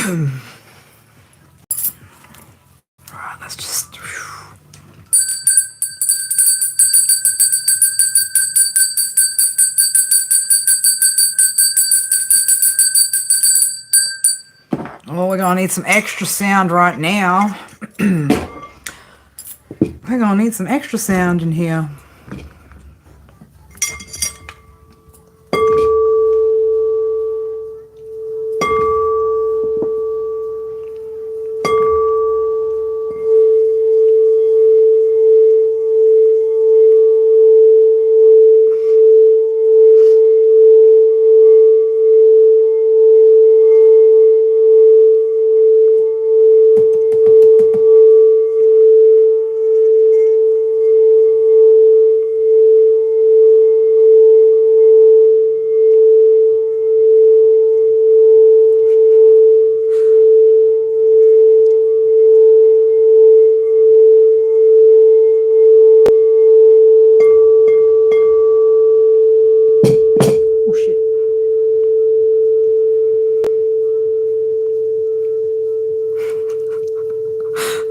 Alright, let's just... Oh, we're gonna need some extra sound right now. We're gonna need some extra sound in here.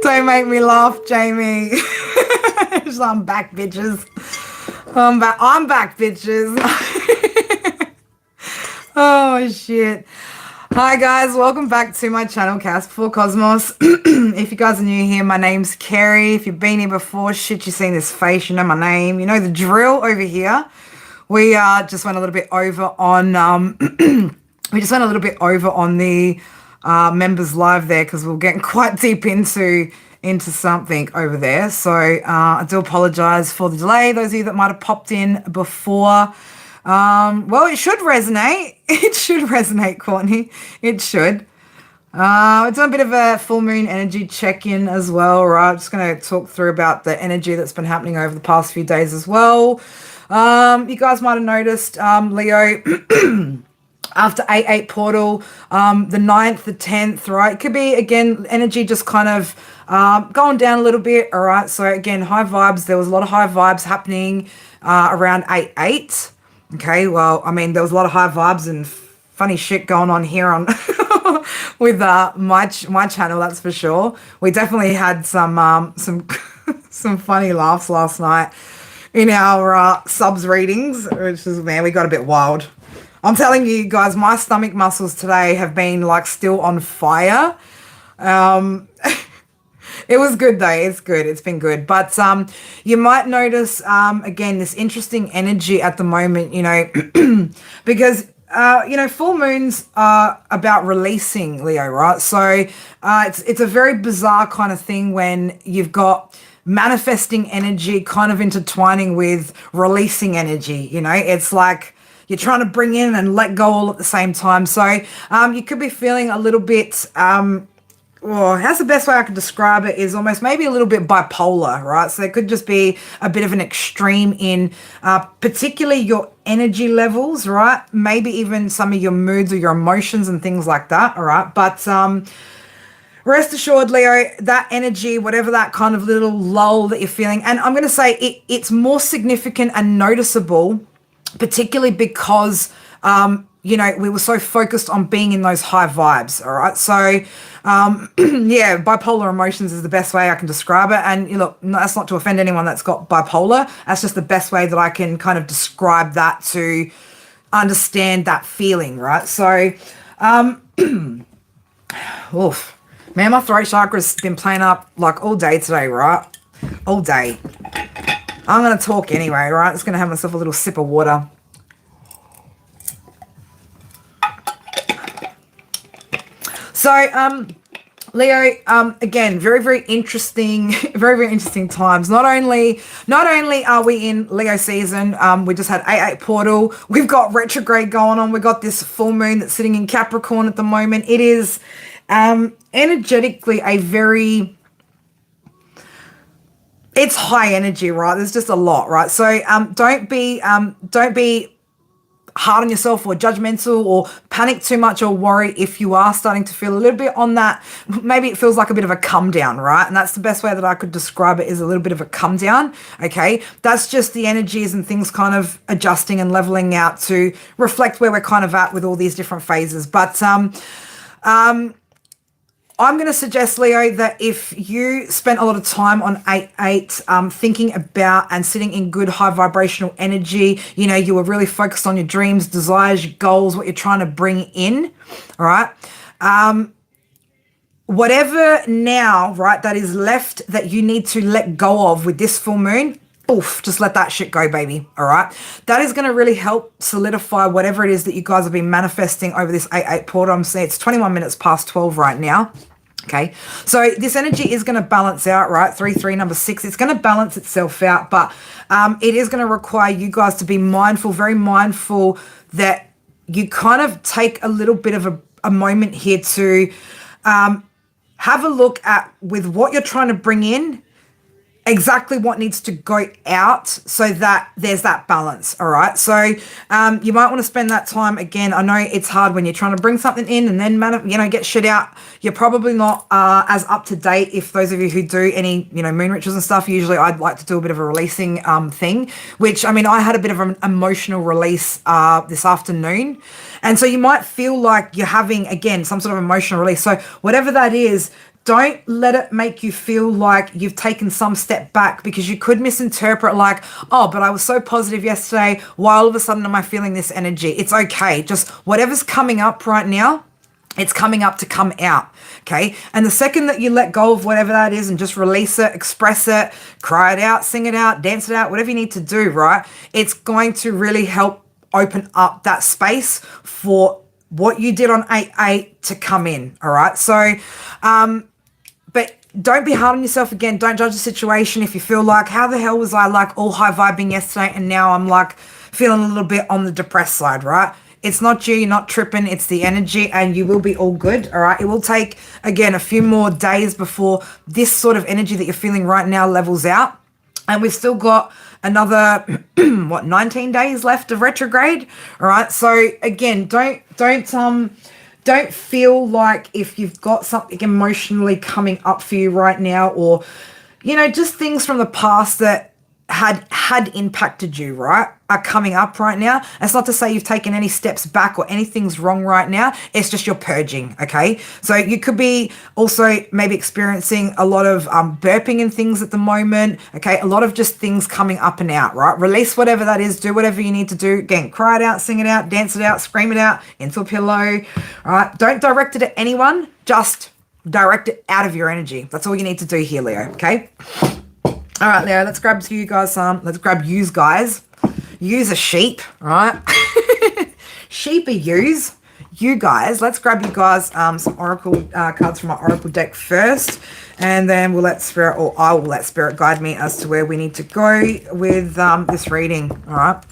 Don't make me laugh, Jamie. I'm back, bitches. I'm back, bitches. Oh, shit. Hi, guys. Welcome back to my channel, Cast for Cosmos. If you guys are new here, my name's Kerry. If you've been here before, shit, you've seen this face, you know my name. You know the drill over here. We just went a little bit over on... we just went a little bit over on the members live there because we were getting quite deep into something over there. So I do apologize for the delay. Those of you that might have popped in before, well, it should resonate. It should resonate, Courtney. It should. We're doing a bit of a full moon energy check-in as well, right? I'm just going to talk through about the energy that's been happening over the past few days as well. You guys might have noticed, Leo, after 8-8 portal, the 9th, the 10th, right? It could be, again, energy just kind of going down a little bit, all right? So, again, high vibes. There was a lot of high vibes happening around 8-8. Okay, well, I mean, there was a lot of high vibes and funny shit going on here on with my channel, that's for sure. We definitely had some some funny laughs last night in our subs readings, which is, man, we got a bit wild. I'm telling you guys, my stomach muscles today have been like still on fire. It was good though. It's good. It's been good. But you might notice, again, this interesting energy at the moment, you know, because, you know, full moons are about releasing, Leo, right? So it's a very bizarre kind of thing when you've got manifesting energy kind of intertwining with releasing energy, you know? It's like you're trying to bring in and let go all at the same time. So you could be feeling a little bit... well, that's the best way I could describe it, is almost maybe a little bit bipolar, right? So there could just be a bit of an extreme in particularly your energy levels, right? Maybe even some of your moods or your emotions and things like that, all right? But rest assured, Leo, that energy, whatever that kind of little lull that you're feeling, and I'm going to say it's more significant and noticeable, particularly because... you know, we were so focused on being in those high vibes, all right? So, yeah, bipolar emotions is the best way I can describe it. And look, that's not to offend anyone that's got bipolar. That's just the best way that I can kind of describe that, to understand that feeling, right? So, oof. Man, my throat chakra's been playing up like all day today, right? All day. I'm going to talk anyway, right? I'm just going to have myself a little sip of water. So, Leo, again, very, very interesting, very, very interesting times. Not only are we in Leo season, we just had 8-8 portal. We've got retrograde going on. We've got this full moon that's sitting in Capricorn at the moment. It is energetically a very... it's high energy, right? There's just a lot, right? So don't be hard on yourself or judgmental or panic too much or worry if you are starting to feel a little bit on that. Maybe it feels like a bit of a come down, right? And that's the best way that I could describe it, is a little bit of a come down, okay? That's just the energies and things kind of adjusting and leveling out to reflect where we're kind of at with all these different phases. But I'm going to suggest, Leo, that if you spent a lot of time on 8-8 thinking about and sitting in good high vibrational energy, you were really focused on your dreams, desires, your goals, what you're trying to bring in, all right? Whatever now, right, that is left that you need to let go of with this full moon, oof, just let that shit go, baby, all right? That is going to really help solidify whatever it is that you guys have been manifesting over this 8-8 portal. I'm saying it's 21 minutes past 12 right now. Okay, so this energy is going to balance out, right? 3-3, number 6. It's going to balance itself out, but it is going to require you guys to be mindful, very mindful, that you kind of take a little bit of a moment here to have a look at, with what you're trying to bring in, exactly what needs to go out so that there's that balance, all right? So you might want to spend that time. Again, I know it's hard when you're trying to bring something in and then get shit out. You're probably not as up to date. If those of you who do any moon rituals and stuff, usually I'd like to do a bit of a releasing thing, which I had a bit of an emotional release this afternoon, and so you might feel like you're having, again, some sort of emotional release. So whatever that is, don't let it make you feel like you've taken some step back, because you could misinterpret like, oh, but I was so positive yesterday. Why all of a sudden am I feeling this energy? It's okay. Just whatever's coming up right now, it's coming up to come out, okay? And the second that you let go of whatever that is and just release it, express it, cry it out, sing it out, dance it out, whatever you need to do, right? It's going to really help open up that space for what you did on 8-8 to come in, all right? So, but don't be hard on yourself. Again, don't judge the situation. If you feel like, how the hell was I like all high vibing yesterday and now I'm like feeling a little bit on the depressed side, right? It's not you, you're not tripping, it's the energy, and you will be all good, all right? It will take, again, a few more days before this sort of energy that you're feeling right now levels out. And we've still got another, 19 days left of retrograde, all right? So again, don't feel like if you've got something emotionally coming up for you right now, or, just things from the past that had impacted you, right, are coming up right now. It's not to say you've taken any steps back or anything's wrong right now. It's just you're purging, okay? So you could be also maybe experiencing a lot of burping and things at the moment, okay? A lot of just things coming up and out, right? Release whatever that is. Do whatever you need to do. Again, cry it out, sing it out, dance it out, scream it out into a pillow, all right? Don't direct it at anyone. Just direct it out of your energy. That's all you need to do here, Leo, okay? All right, Leo, let's grab you guys let's grab yous guys. Use a sheep, all right? Sheep are yous. You guys, let's grab you guys some oracle cards from my oracle deck first, and then we'll let spirit, or I will let spirit guide me as to where we need to go with this reading, all right?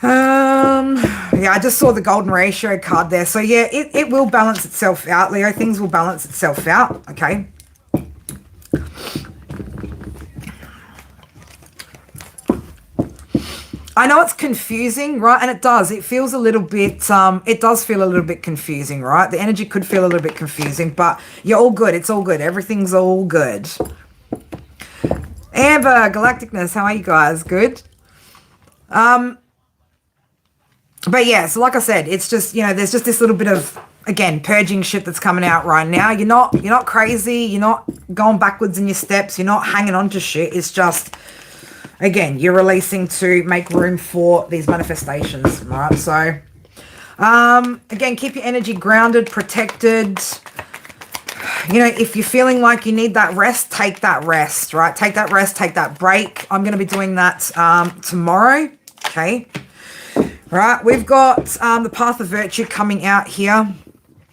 Yeah, I just saw the golden ratio card there. So yeah, it will balance itself out, Leo. Things will balance itself out, okay? I know it's confusing, right? And it does. It feels a little bit, it does feel a little bit confusing, right? The energy could feel a little bit confusing, but you're all good. It's all good. Everything's all good. Amber, Galacticness, how are you guys? Good? But yeah, so like I said, it's just, there's just this little bit of, again, purging shit that's coming out right now. You're not crazy. You're not going backwards in your steps. You're not hanging on to shit. It's just, again, you're releasing to make room for these manifestations, all right? So, again, keep your energy grounded, protected. If you're feeling like you need that rest, take that rest, right? Take that rest, take that break. I'm going to be doing that tomorrow, okay? All right, we've got the Path of Virtue coming out here.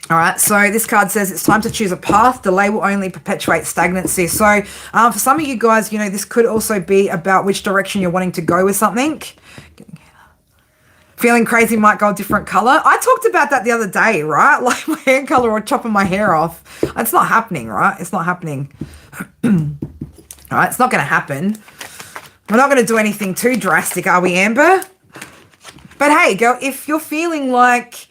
All right, so this card says it's time to choose a path. Delay will only perpetuate stagnancy. So for some of you guys, this could also be about which direction you're wanting to go with something. Feeling crazy might go a different color. I talked about that the other day, right? Like my hair color or chopping my hair off. It's not happening, right? It's not happening. All right, it's not going to happen. We're not going to do anything too drastic, are we, Amber? But hey, girl, if you're feeling like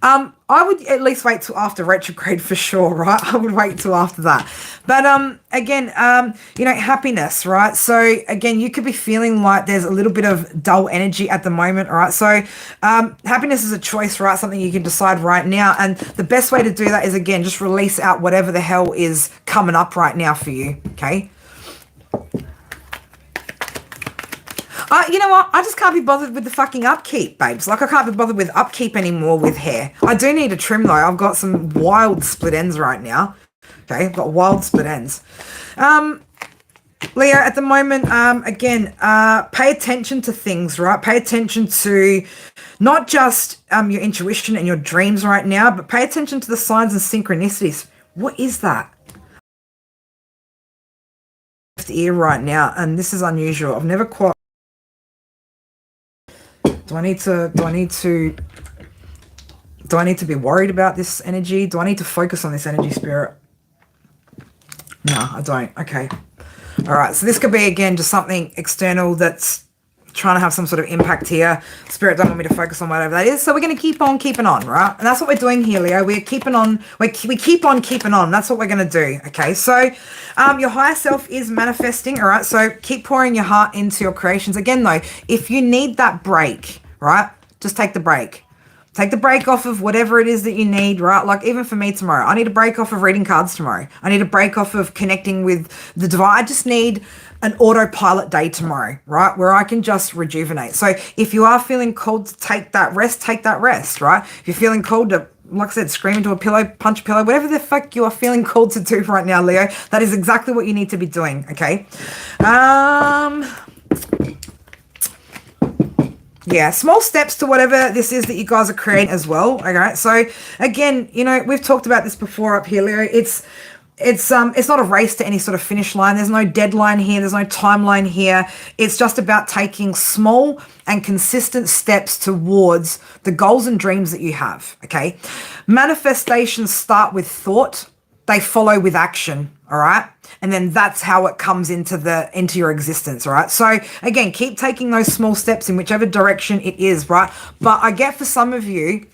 I would at least wait till after retrograde for sure, right? I would wait till after that. But again, happiness, right? So again, you could be feeling like there's a little bit of dull energy at the moment, all right? So happiness is a choice, right? Something you can decide right now. And the best way to do that is, again, just release out whatever the hell is coming up right now for you, okay? You know what? I just can't be bothered with the fucking upkeep, babes. Like, I can't be bothered with upkeep anymore with hair. I do need a trim, though. I've got some wild split ends right now. Okay, I've got wild split ends. Leo, at the moment, again, pay attention to things, right? Pay attention to not just your intuition and your dreams right now, but pay attention to the signs and synchronicities. What is that? Left ear right now, and this is unusual. I've never quite... Do I need to be worried about this energy? Do I need to focus on this energy, Spirit? No, I don't. Okay. All right. So this could be, again, just something external that's trying to have some sort of impact here. Spirit don't want me to focus on whatever that is. So we're going to keep on keeping on, right? And that's what we're doing here, Leo. We're keeping on. We keep on keeping on. That's what we're going to do. Okay. So your higher self is manifesting. All right. So keep pouring your heart into your creations. Again, though, if you need that break, right, just take the break. Take the break off of whatever it is that you need, right? Like, even for me tomorrow, I need a break off of reading cards tomorrow. I need a break off of connecting with the divine. I just need an autopilot day tomorrow, right? Where I can just rejuvenate. So if you are feeling called to take that rest, right? If you're feeling called to, like I said, scream into a pillow, punch a pillow, whatever the fuck you are feeling called to do right now, Leo, that is exactly what you need to be doing, okay? Yeah, small steps to whatever this is that you guys are creating as well. Okay, so again, we've talked about this before up here, Leo. It's not a race to any sort of finish line. There's no deadline here. There's no timeline here. It's just about taking small and consistent steps towards the goals and dreams that you have. Okay, manifestations start with thought. They follow with action. All right. And then that's how it comes into your existence. All right. So again, keep taking those small steps in whichever direction it is. Right. But I get for some of you,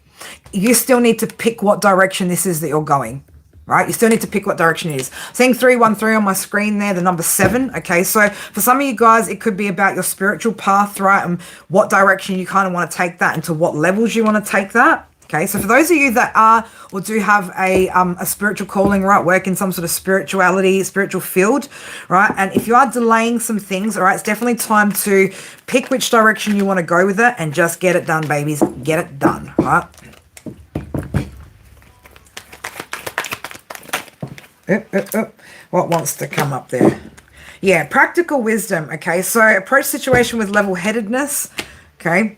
you still need to pick what direction this is that you're going. Right. You still need to pick what direction it is. Seeing 313 on my screen there, the number 7. Okay. So for some of you guys, it could be about your spiritual path, right? And what direction you kind of want to take that and to what levels you want to take that. Okay, so for those of you that are or do have a spiritual calling, right, work in some sort of spirituality, spiritual field, right, and if you are delaying some things, all right, it's definitely time to pick which direction you want to go with it and just get it done, babies. Get it done, right? What wants to come up there? Yeah, practical wisdom, okay, so approach situation with level-headedness, okay?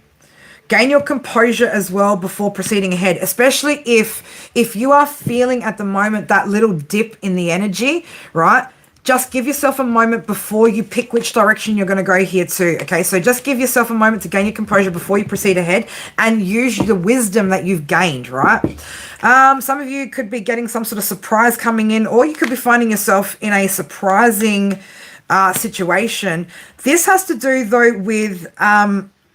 Gain your composure as well before proceeding ahead, especially if you are feeling at the moment that little dip in the energy, right? Just give yourself a moment before you pick which direction you're going to go here too, okay? So just give yourself a moment to gain your composure before you proceed ahead and use the wisdom that you've gained, right? Some of you could be getting some sort of surprise coming in, or you could be finding yourself in a surprising situation. This has to do, though, with...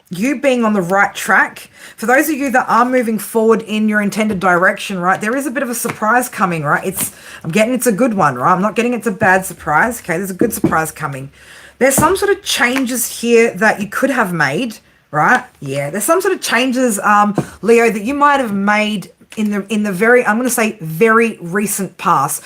you being on the right track. For those of you that are moving forward in your intended direction, right, there is a bit of a surprise coming, right? I'm getting it's a good one, right? I'm not getting it's a bad surprise. Okay, there's a good surprise coming. There's some sort of changes here that you could have made, right? Yeah, there's some sort of changes, Leo, that you might have made in the very, I'm going to say very recent past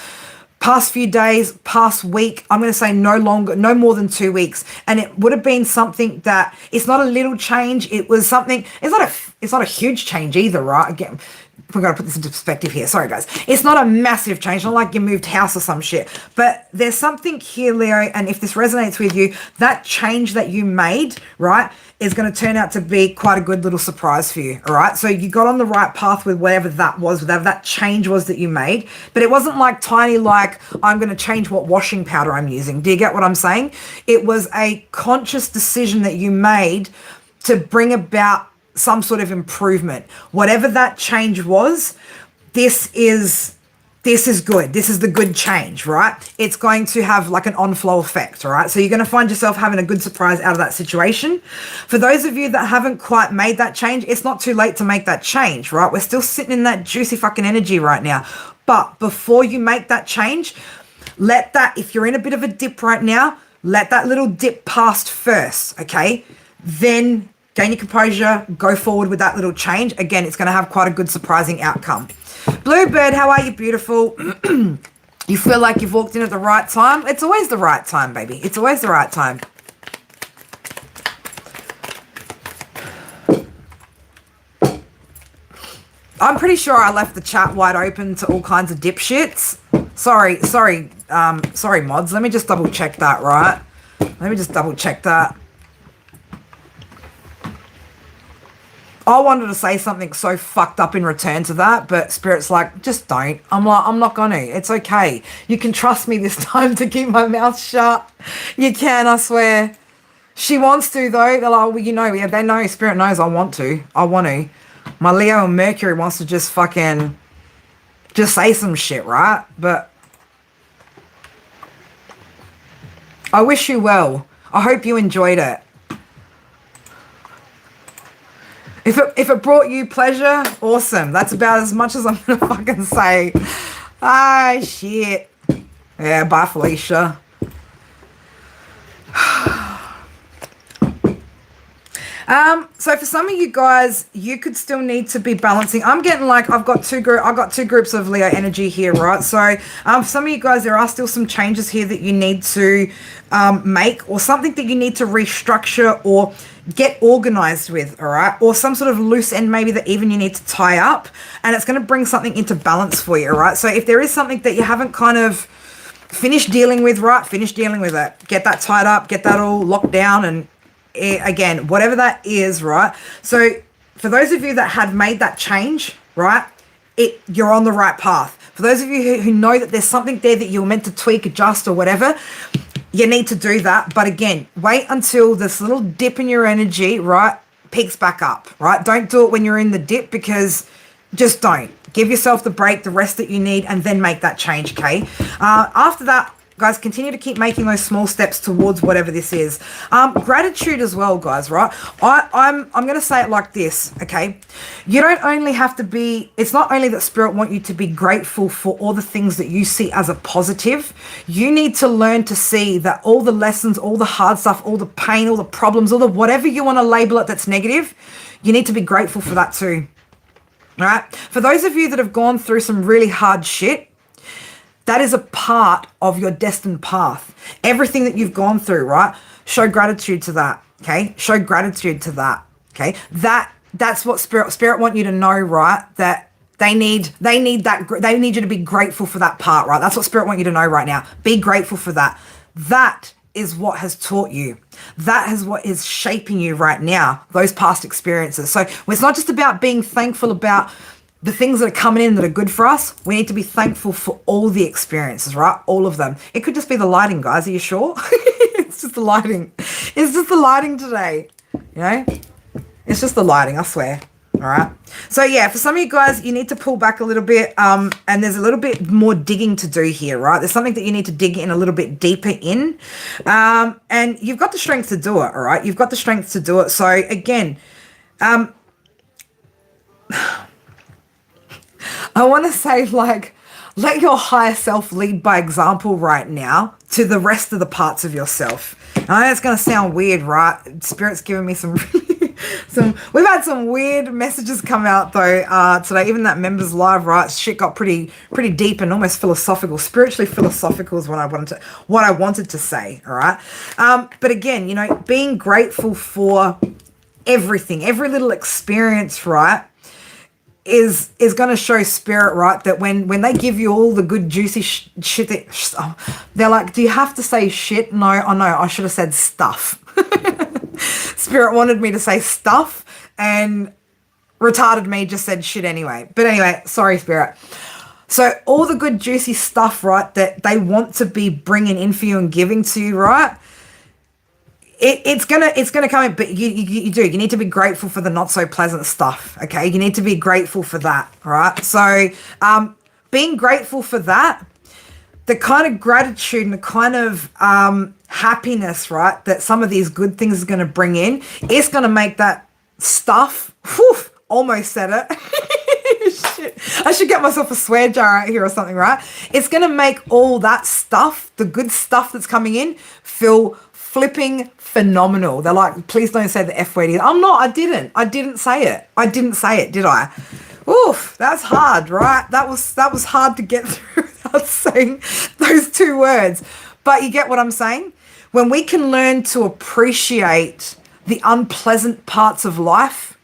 few days, past week. I'm going to say no more than 2 weeks. And it would have been something that it's not a little change. It was something, it's not a huge change either, right? Again, we've got to put this into perspective here. Sorry, guys. It's not a massive change. Not like you moved house or some shit. But there's something here, Leo, and if this resonates with you, that change that you made, right, is going to turn out to be quite a good little surprise for you, all right? So you got on the right path with whatever that was, whatever that change was that you made, but it wasn't like tiny, like, I'm going to change what washing powder I'm using. Do you get what I'm saying? It was a conscious decision that you made to bring about some sort of improvement. Whatever that change was, this is this is good. This is the good change, right? It's going to have like an on-flow effect, all right? So you're going to find yourself having a good surprise out of that situation. For those of you that haven't quite made that change, it's not too late to make that change, right? We're still sitting in that juicy fucking energy right now. But before you make that change, let that, if you're in a bit of a dip right now, let that little dip pass first, okay? Then gain your composure, go forward with that little change. Again, it's going to have quite a good surprising outcome. Bluebird, how are you, beautiful? You feel like you've walked in at the right time? It's always the right time, baby. It's always the right time. I'm pretty sure I left the chat wide open to all kinds of dipshits. Sorry, mods. Let me just double check that, right? Let me just double check that. I wanted to say something so fucked up in return to that, but Spirit's like, just don't. I'm like, I'm not going to. It's okay. You can trust me this time to keep my mouth shut. You can, I swear. She wants to, though. They're like, well, you know, yeah, they know. Spirit knows I want to. I want to. My Leo and Mercury wants to just fucking just say some shit, right? But I wish you well. I hope you enjoyed it. If it brought you pleasure, awesome. That's about as much as I'm going to fucking say. Ah, shit. Yeah, bye, Felicia. So for some of you guys, you could still need to be balancing. I'm getting like, I've got two groups of Leo energy here, right? So for some of you guys, there are still some changes here that you need to make, or something that you need to restructure or get organized with, all right? Or some sort of loose end maybe that even you need to tie up, and it's going to bring something into balance for you, all right? So if there is something that you haven't kind of finished dealing with, right, finish dealing with it. Get that tied up, get that all locked down, and again, whatever that is, right? So for those of you that have made that change, right, you're on the right path. For those of you who know that there's something there that you're meant to tweak, adjust, or whatever, you need to do that. But again, wait until this little dip in your energy, right, peaks back up, right? Don't do it when you're in the dip, because just don't. Give yourself the break, the rest that you need, and then make that change, okay? After that, guys, continue to keep making those small steps towards whatever this is. Gratitude as well, guys, right? I'm going to say it like this, okay? You don't only have to be, it's not only that Spirit want you to be grateful for all the things that you see as a positive. You need to learn to see that all the lessons, all the hard stuff, all the pain, all the problems, all the whatever you want to label it that's negative, you need to be grateful for that too, right? For those of you that have gone through some really hard shit, that is a part of your destined path. Everything that you've gone through, right? Show gratitude to that, okay? Show gratitude to that, okay? That's what Spirit want you to know, right? That they need you to be grateful for that part, right? That's what Spirit want you to know right now. Be grateful for that. That is what has taught you. That is what is shaping you right now, those past experiences. So it's not just about being thankful about the things that are coming in that are good for us. We need to be thankful for all the experiences, right? All of them. It could just be the lighting, guys. Are you sure? It's just the lighting. It's just the lighting today. You know? It's just the lighting, I swear. All right. So yeah, for some of you guys, you need to pull back a little bit. And there's a little bit more digging to do here, right? There's something that you need to dig in a little bit deeper in. And you've got the strength to do it, all right? You've got the strength to do it. So again, I want to say, like, let your higher self lead by example right now to the rest of the parts of yourself. I know it's going to sound weird, right? Spirit's giving me we've had some weird messages come out though today. Even that members live, right? Shit got pretty deep and almost philosophical, spiritually philosophical is what I wanted to say. All right. But again, you know, being grateful for everything, every little experience, right? Is going to show Spirit, right, that when they give you all the good juicy shit that they're like, do you have to say shit? No, I should have said stuff. Spirit wanted me to say stuff, and retarded me just said shit anyway. But anyway, sorry, Spirit. So all the good juicy stuff, right, that they want to be bringing in for you and giving to you, right? It's gonna come in, but you need to be grateful for the not so pleasant stuff, okay? You need to be grateful for that, all right? So being grateful for that, the kind of gratitude and the kind of happiness, right, that some of these good things are going to bring in, it's going to make that stuff, almost said it. Shit. I should get myself a swear jar out here or something, right? It's going to make all that stuff, the good stuff that's coming in, feel flipping phenomenal. They're like, please don't say the F word either. I'm not. I didn't say it. I didn't say it, did I? Oof, that's hard, right? That was hard to get through without saying those two words. But you get what I'm saying? When we can learn to appreciate the unpleasant parts of life,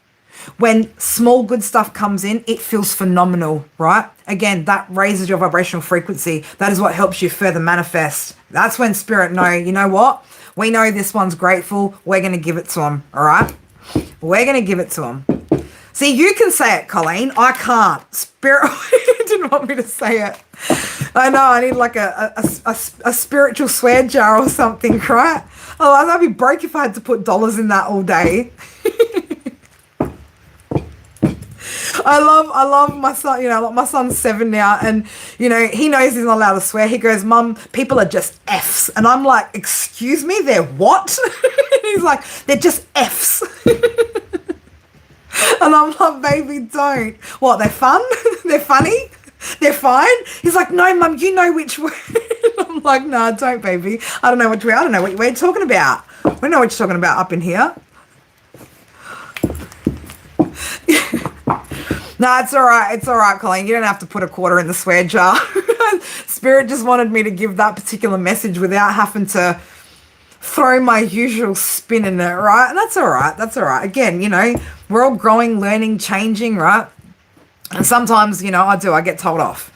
when small good stuff comes in, it feels phenomenal, right? Again, that raises your vibrational frequency. That is what helps you further manifest. That's when spirit know, you know what? We know this one's grateful. We're going to give it to them, all right? We're going to give it to them. See, you can say it, Colleen. I can't. Spirit didn't want me to say it. I know, I need like a spiritual swear jar or something, right? Oh, I'd be broke if I had to put dollars in that all day. I love my son, you know, like my son's 7 now, and, you know, he knows he's not allowed to swear. He goes, Mum, people are just Fs. And I'm like, excuse me, they're what? He's like, they're just Fs. And I'm like, baby, don't. What, they're fun? They're funny? They're fine? He's like, no, Mum, you know which word. I'm like, nah, don't, baby. I don't know which word. I don't know what you're talking about. We don't know what you're talking about up in here. No, it's all right. It's all right, Colleen. You don't have to put a quarter in the swear jar. Spirit just wanted me to give that particular message without having to throw my usual spin in it, right? And that's all right. That's all right. Again, you know, we're all growing, learning, changing, right? And sometimes, you know, I get told off.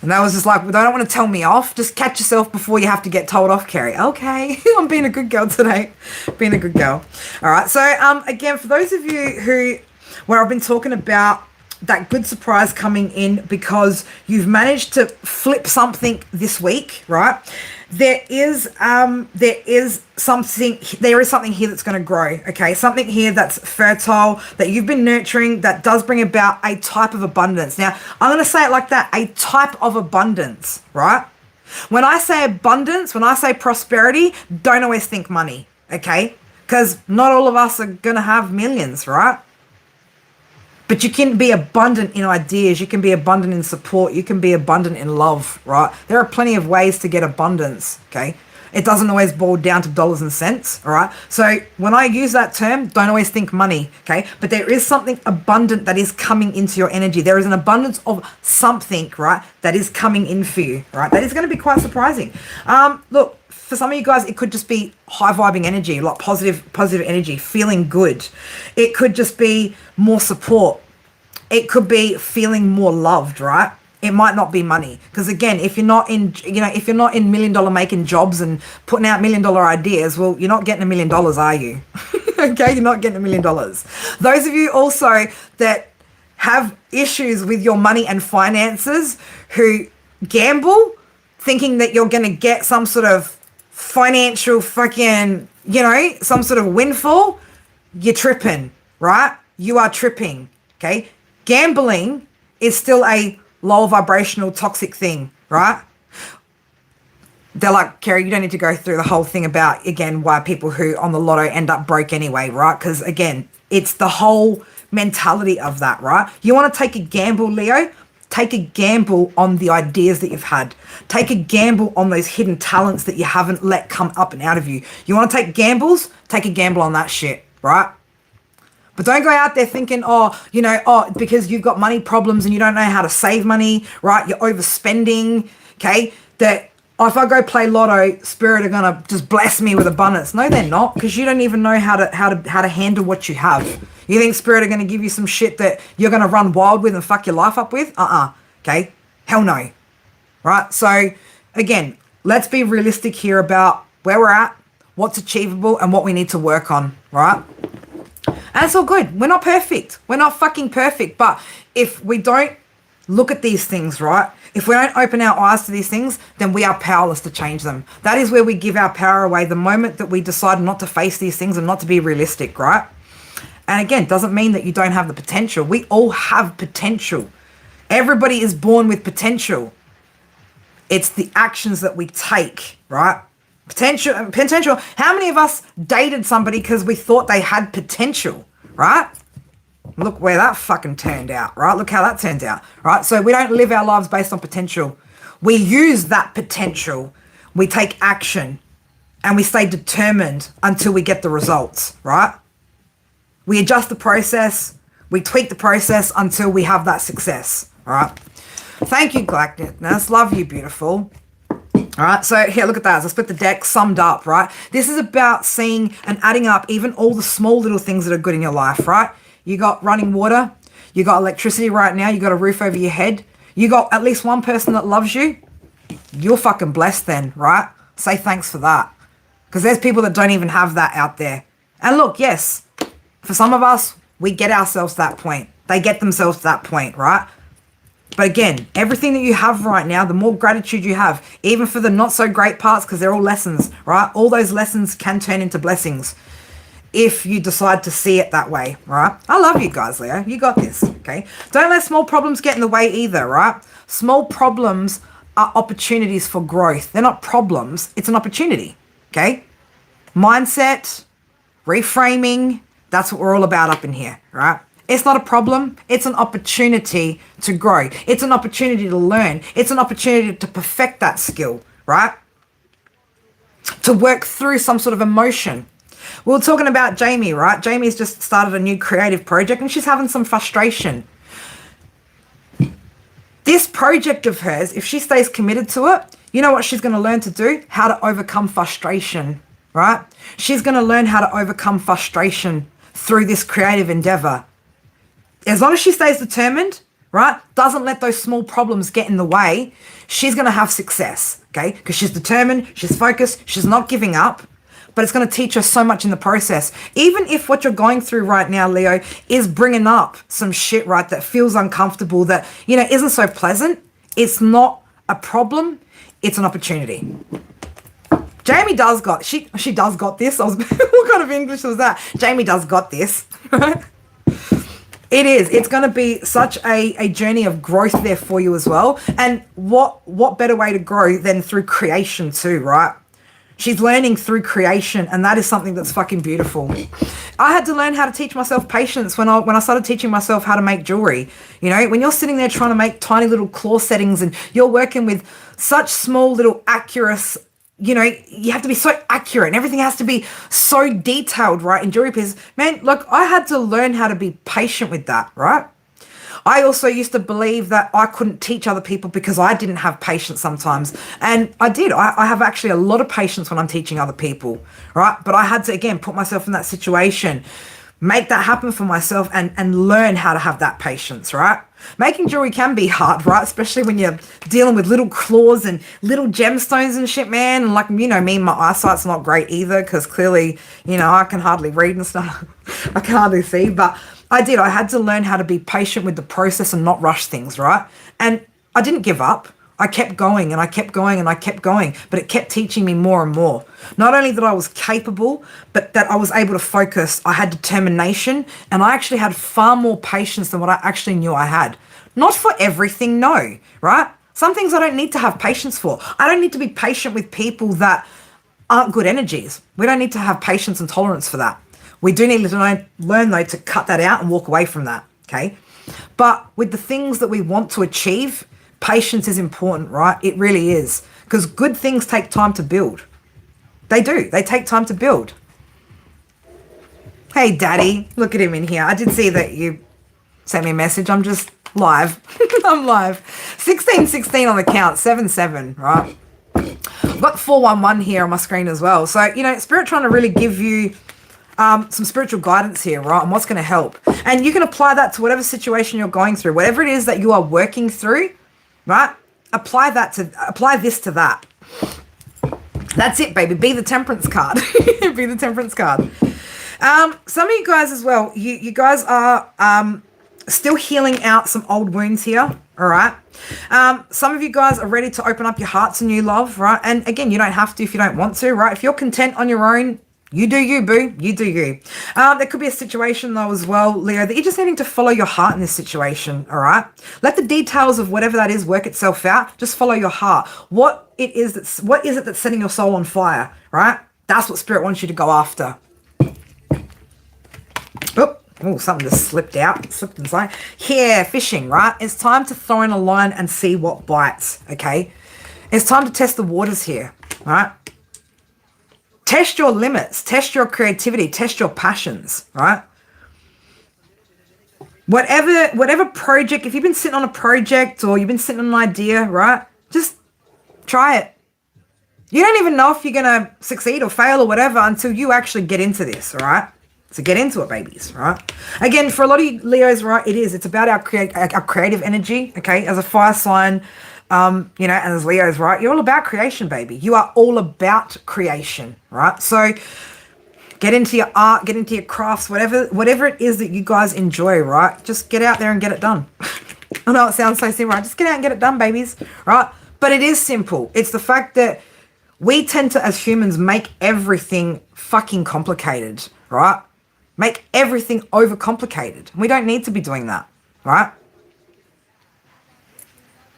And that was just like, well, they don't want to tell me off. Just catch yourself before you have to get told off, Carrie. Okay, I'm being a good girl today. Being a good girl. All right. So, again, for those of you where I've been talking about that good surprise coming in because you've managed to flip something this week, right? There is something here that's going to grow, okay? Something here that's fertile, that you've been nurturing, that does bring about a type of abundance. Now, I'm going to say it like that, a type of abundance, right? When I say abundance, when I say prosperity, don't always think money, okay? Because not all of us are going to have millions, right? But you can be abundant in ideas. You can be abundant in support. You can be abundant in love, right? There are plenty of ways to get abundance, okay? It doesn't always boil down to dollars and cents, all right? So when I use that term, don't always think money, okay? But there is something abundant that is coming into your energy. There is an abundance of something, right, that is coming in for you, right? That is going to be quite surprising. Look, for some of you guys, it could just be high vibing energy, like positive energy, feeling good. It could just be more support. It could be feeling more loved, right? It might not be money. Because again, if you're not in, you know, if you're not in $1 million making jobs and putting out $1 million ideas, well, you're not getting $1 million, are you? Okay, you're not getting $1 million. Those of you also that have issues with your money and finances, who gamble, thinking that you're going to get some sort of financial fucking, you know, some sort of windfall, you're tripping, right? You are tripping, okay? Gambling is still a low vibrational toxic thing, right? They're like, Kerry, you don't need to go through the whole thing about, again, why people who on the lotto end up broke anyway, right? Because again, it's the whole mentality of that, right? You want to take a gamble, Leo? Take a gamble on the ideas that you've had. Take a gamble on those hidden talents that you haven't let come up and out of you. You want to take gambles? Take a gamble on that shit, right? But don't go out there thinking, because you've got money problems and you don't know how to save money, right? You're overspending, okay? That if I go play lotto, Spirit are gonna just bless me with abundance. No, they're not, because you don't even know how to handle what you have. You think Spirit are gonna give you some shit that you're gonna run wild with and fuck your life up with? Okay? Hell no. Right? So again, let's be realistic here about where we're at, what's achievable, and what we need to work on, right? And it's all good. We're not perfect. We're not fucking perfect. But if we don't look at these things, right? If we don't open our eyes to these things, then we are powerless to change them. That is where we give our power away, the moment that we decide not to face these things and not to be realistic, right? And again, doesn't mean that you don't have the potential. We all have potential. Everybody is born with potential. It's the actions that we take, right? Potential. How many of us dated somebody because we thought they had potential, right? Look where that fucking turned out, right? Look how that turned out, right? So we don't live our lives based on potential. We use that potential. We take action and we stay determined until we get the results, right? We adjust the process. We tweak the process until we have that success, all right? Thank you, Galacticness. Love you, beautiful. All right, so here, look at that. As I split the deck, summed up, right? This is about seeing and adding up even all the small little things that are good in your life, right? You got running water. You got electricity right now. You got a roof over your head. You got at least one person that loves you. You're fucking blessed then, right? Say thanks for that. Because there's people that don't even have that out there. And look, yes, for some of us, we get ourselves to that point. They get themselves to that point, right? But again, everything that you have right now, the more gratitude you have, even for the not so great parts, because they're all lessons, right? All those lessons can turn into blessings if you decide to see it that way, right? I love you guys, Leo. You got this, okay? Don't let small problems get in the way either, right? Small problems are opportunities for growth. They're not problems. It's an opportunity, okay? Mindset, reframing, that's what we're all about up in here, right? It's not a problem. It's an opportunity to grow. It's an opportunity to learn. It's an opportunity to perfect that skill, right? To work through some sort of emotion. We were talking about Jamie, right? Jamie's just started a new creative project and she's having some frustration. This project of hers, if she stays committed to it, you know what she's going to learn to do? How to overcome frustration, right? She's going to learn how to overcome frustration through this creative endeavor. As long as she stays determined, right, doesn't let those small problems get in the way, she's going to have success, okay? Because she's determined, she's focused, she's not giving up, but it's going to teach her so much in the process. Even if what you're going through right now, Leo, is bringing up some shit, right, that feels uncomfortable, that, you know, isn't so pleasant, it's not a problem, it's an opportunity. Jamie does got, she does got this. What kind of English was that? Jamie does got this, right? It is. It's going to be such a journey of growth there for you as well. And what better way to grow than through creation too, right? She's learning through creation, and that is something that's fucking beautiful. I had to learn how to teach myself patience when I started teaching myself how to make jewelry. You know, when you're sitting there trying to make tiny little claw settings and you're working with such small little accurate, you know, you have to be so accurate and everything has to be so detailed, right, in jewelry pieces. Man, look, I had to learn how to be patient with that, right? I also used to believe that I couldn't teach other people because I didn't have patience sometimes. And I did. I have actually a lot of patience when I'm teaching other people, right? But I had to, again, put myself in that situation, make that happen for myself and learn how to have that patience, right? Making jewelry can be hard, right? Especially when you're dealing with little claws and little gemstones and shit, man. And like, you know, me, my eyesight's not great either because clearly, you know, I can hardly read and stuff. I can hardly see, but I had to learn how to be patient with the process and not rush things, right? And I didn't give up. I kept going and I kept going and I kept going, but it kept teaching me more and more. Not only that I was capable, but that I was able to focus. I had determination and I actually had far more patience than what I actually knew I had. Not for everything, no, right? Some things I don't need to have patience for. I don't need to be patient with people that aren't good energies. We don't need to have patience and tolerance for that. We do need to learn, though, to cut that out and walk away from that, okay? But with the things that we want to achieve, patience is important, right? It really is. Because good things take time to build. They do. They take time to build. Hey, Daddy. Look at him in here. I did see that you sent me a message. I'm just live. I'm live. 1616 on the count. 77, right? I've got 411 here on my screen as well. So, you know, Spirit trying to really give you some spiritual guidance here, right? And what's going to help. And you can apply that to whatever situation you're going through. Whatever it is that you are working through, right? Apply this to that. That's it, baby. Be the temperance card. Be the temperance card. Some of you guys as well, you guys are still healing out some old wounds here, all right? Some of you guys are ready to open up your heart to new love, right? And again, you don't have to if you don't want to, right? If you're content on your own, You do you, boo. You do you. There could be a situation, though, as well, Leo, that you're just needing to follow your heart in this situation, all right? Let the details of whatever that is work itself out. Just follow your heart. What is it that's setting your soul on fire, right? That's what Spirit wants you to go after. Oh, something just slipped inside. Here, fishing, right? It's time to throw in a line and see what bites, okay? It's time to test the waters here, right? Test your limits, test your creativity, test your passions, right? Whatever project, if you've been sitting on a project or you've been sitting on an idea, right? Just try it. You don't even know if you're going to succeed or fail or whatever until you actually get into this, all right? So get into it, babies, right? Again, for a lot of you Leos, right, it's about our creative energy, okay? As a fire sign, and as Leos, right, you're all about creation, baby. You are all about creation, right? So get into your art, get into your crafts, whatever it is that you guys enjoy, right? Just get out there and get it done. I know it sounds so simple, right? Just get out and get it done, babies, right? But it is simple. It's the fact that we tend to, as humans, make everything fucking complicated, right? Make everything overcomplicated. We don't need to be doing that, right?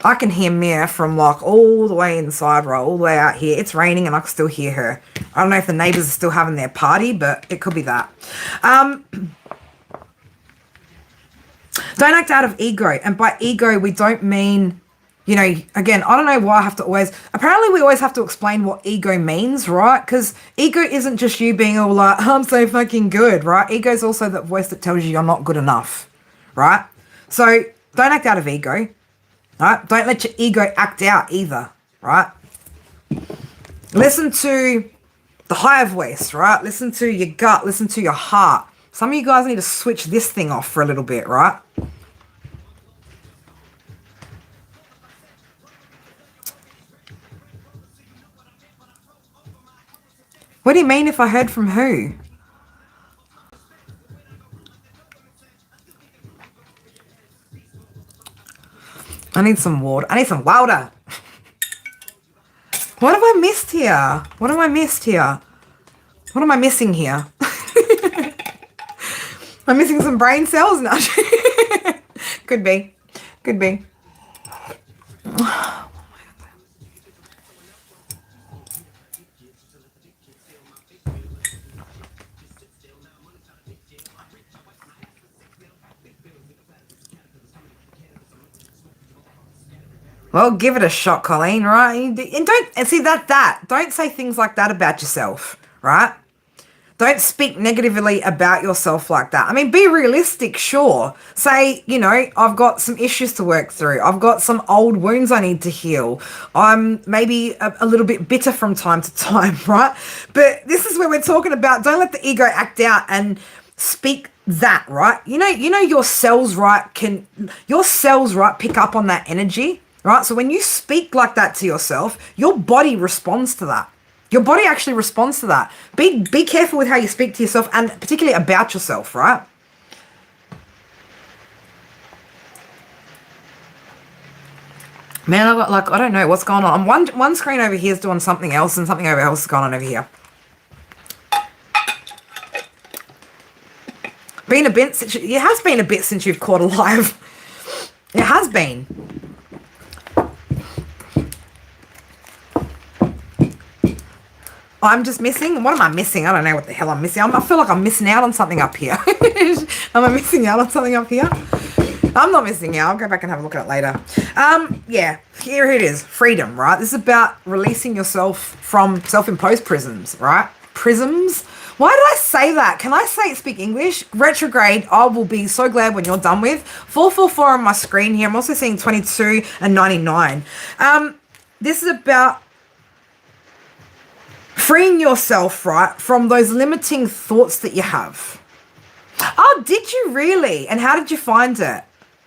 I can hear Mia from like all the way inside, right, all the way out here. It's raining and I can still hear her. I don't know if the neighbors are still having their party, but it could be that. Don't act out of ego. And by ego, we don't mean, again, I don't know why I have to apparently we always have to explain what ego means, right? Because ego isn't just you being all like, I'm so fucking good, right? Ego is also that voice that tells you you're not good enough, right? So don't act out of ego. Right? Don't let your ego act out either, right? Listen to the higher voice, right? Listen to your gut, listen to your heart. Some of you guys need to switch this thing off for a little bit, right? What do you mean if I heard from who? I need some water. I need some water. What have I missed here? What have I missed here? What am I missing here? I'm missing some brain cells now. Could be. Could be. Well, give it a shot, Colleen, right? And don't say things like that about yourself, right? Don't speak negatively about yourself like that. I mean, be realistic, sure. Say, I've got some issues to work through. I've got some old wounds I need to heal. I'm maybe a little bit bitter from time to time, right? But this is where we're talking about, don't let the ego act out and speak that, right? Your cells, right, pick up on that energy. Right, so when you speak like that to yourself, your body responds to that. Your body actually responds to that. Be careful with how you speak to yourself and particularly about yourself, right? Man, I've got I don't know what's going on. One screen over here is doing something else and something else is going on over here. It has been a bit since you've caught a live. It has been. I'm just missing. What am I missing? I don't know what the hell I'm missing. I feel like I'm missing out on something up here. Am I missing out on something up here? I'm not missing out. I'll go back and have a look at it later. Yeah, here it is. Freedom, right? This is about releasing yourself from self-imposed prisms, right? Prisms? Why did I say that? Can I speak English? Retrograde, I will be so glad when you're done with. 444 on my screen here. I'm also seeing 22 and 99. This is about freeing yourself, right, from those limiting thoughts that you have. Oh, did you really? And how did you find it?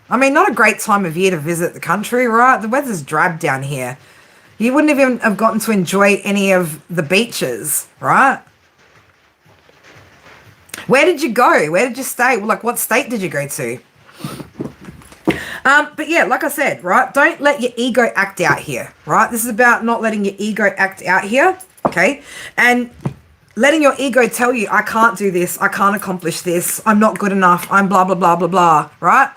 I mean, not a great time of year to visit the country, right? The weather's drab down here. You wouldn't even have gotten to enjoy any of the beaches, right? Where did you go? Where did you stay? Like, what state did you go to? But yeah, like I said, right, don't let your ego act out here, right? This is about not letting your ego act out here. Okay, and letting your ego tell you, I can't do this, I can't accomplish this, I'm not good enough, I'm blah, blah, blah, blah, blah, right?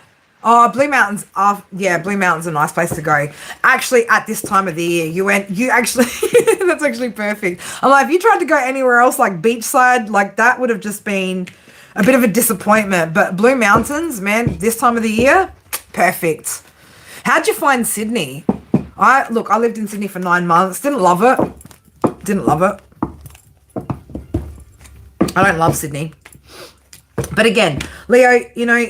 Oh, Blue Mountains are, yeah, Blue Mountains are a nice place to go. Actually, at this time of the year, you actually, that's actually perfect. I'm like, if you tried to go anywhere else, like beachside, like that would have just been a bit of a disappointment. But Blue Mountains, man, this time of the year, perfect. How'd you find Sydney? I lived in Sydney for 9 months. Didn't love it. Didn't love it. I don't love Sydney. But again, Leo, you know,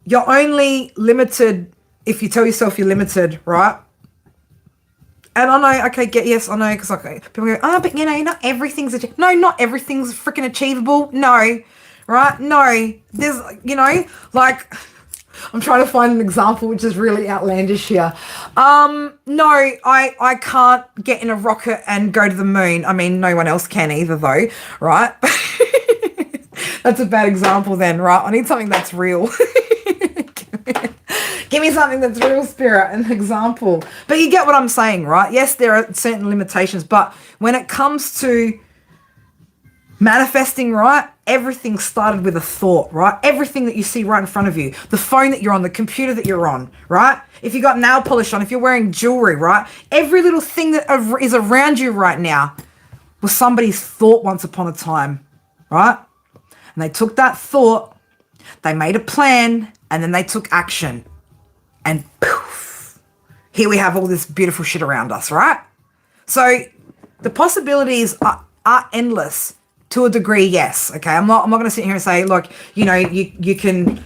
you're only limited if you tell yourself you're limited, right? And I know, okay, yes, I know, because okay, people go, oh, but you know, not everything's no, not everything's freaking achievable. No, right? No, there's, you know, like, I'm trying to find an example which is really outlandish here. No, I can't get in a rocket and go to the moon. I mean, no one else can either, though, right? That's a bad example then, right? I need something that's real. Give me something that's real, Spirit, an example. But you get what I'm saying, right? Yes, there are certain limitations, but when it comes to manifesting, right, everything started with a thought, right? Everything that you see right in front of you, the phone that you're on, the computer that you're on, right? If you got nail polish on, if you're wearing jewelry, right? Every little thing that is around you right now was somebody's thought once upon a time, right? And they took that thought, they made a plan, and then they took action. And poof, here we have all this beautiful shit around us, right? So the possibilities are endless to a degree, yes. Okay, I'm not going to sit here and say, look, you know, you can,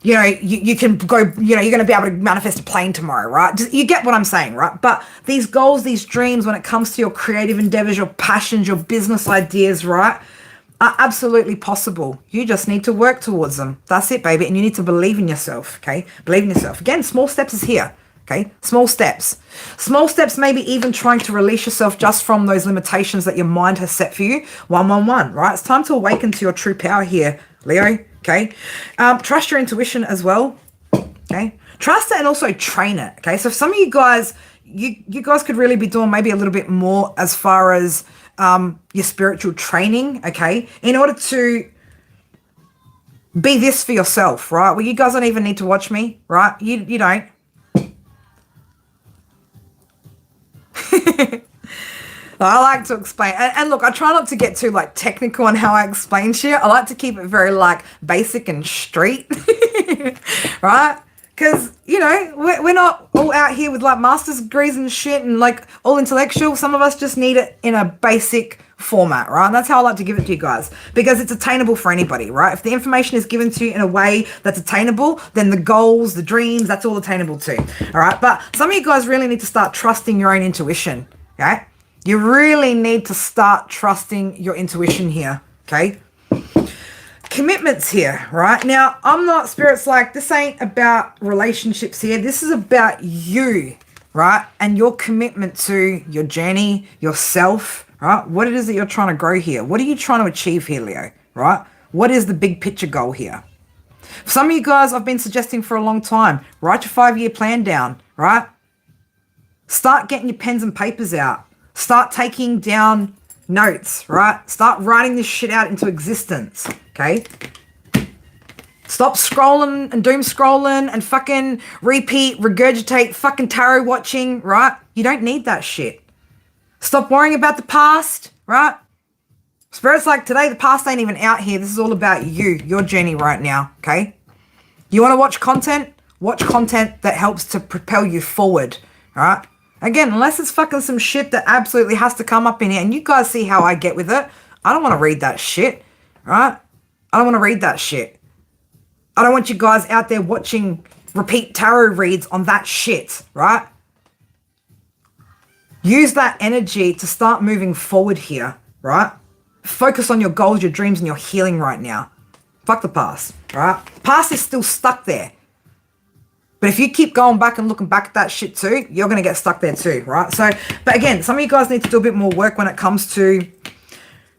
you know, you can go, you know, you're going to be able to manifest a plane tomorrow, right? You get what I'm saying, right? But these goals, these dreams, when it comes to your creative endeavors, your passions, your business ideas, right, are absolutely possible. You just need to work towards them. That's it, baby. And you need to believe in yourself, okay? Believe in yourself. Again, small steps is here, okay? Small steps. Small steps, maybe even trying to release yourself just from those limitations that your mind has set for you. 111, right? It's time to awaken to your true power here, Leo, okay? Trust your intuition as well, okay? Trust it and also train it, okay? So some of you guys, you guys could really be doing maybe a little bit more as far as your spiritual training, okay, in order to be this for yourself, right? Well, you guys don't even need to watch me, right? You don't. I like to explain, and look, I try not to get too like technical on how I explain shit. I like to keep it very like basic and street, right? Because, you know, we're not all out here with like master's degrees and shit and like all intellectual. Some of us just need it in a basic format, right? And that's how I like to give it to you guys, because it's attainable for anybody, right? If the information is given to you in a way that's attainable, then the goals, the dreams, that's all attainable too, all right? But some of you guys really need to start trusting your own intuition, okay? You really need to start trusting your intuition here, okay? Commitments here, right? Now, I'm not, Spirit's like, this ain't about relationships here. This is about you, right? And your commitment to your journey, yourself, right? What it is that you're trying to grow here. What are you trying to achieve here, Leo, right? What is the big picture goal here? For some of you guys, I've been suggesting for a long time, write your 5-year plan down, right? Start getting your pens and papers out. Start taking down notes, right? Start writing this shit out into existence, okay? Stop scrolling and doom scrolling and fucking repeat, regurgitate, fucking tarot watching, right? You don't need that shit. Stop worrying about the past, right? Spirit's like, today the past ain't even out here. This is all about you, your journey right now, okay? You want to watch content? Watch content that helps to propel you forward, all right? Again, unless it's fucking some shit that absolutely has to come up in here, and you guys see how I get with it. I don't want to read that shit, right? I don't want to read that shit. I don't want you guys out there watching repeat tarot reads on that shit, right? Use that energy to start moving forward here, right? Focus on your goals, your dreams, and your healing right now. Fuck the past, right? The past is still stuck there. But if you keep going back and looking back at that shit too, you're going to get stuck there too, right? So, but again, some of you guys need to do a bit more work when it comes to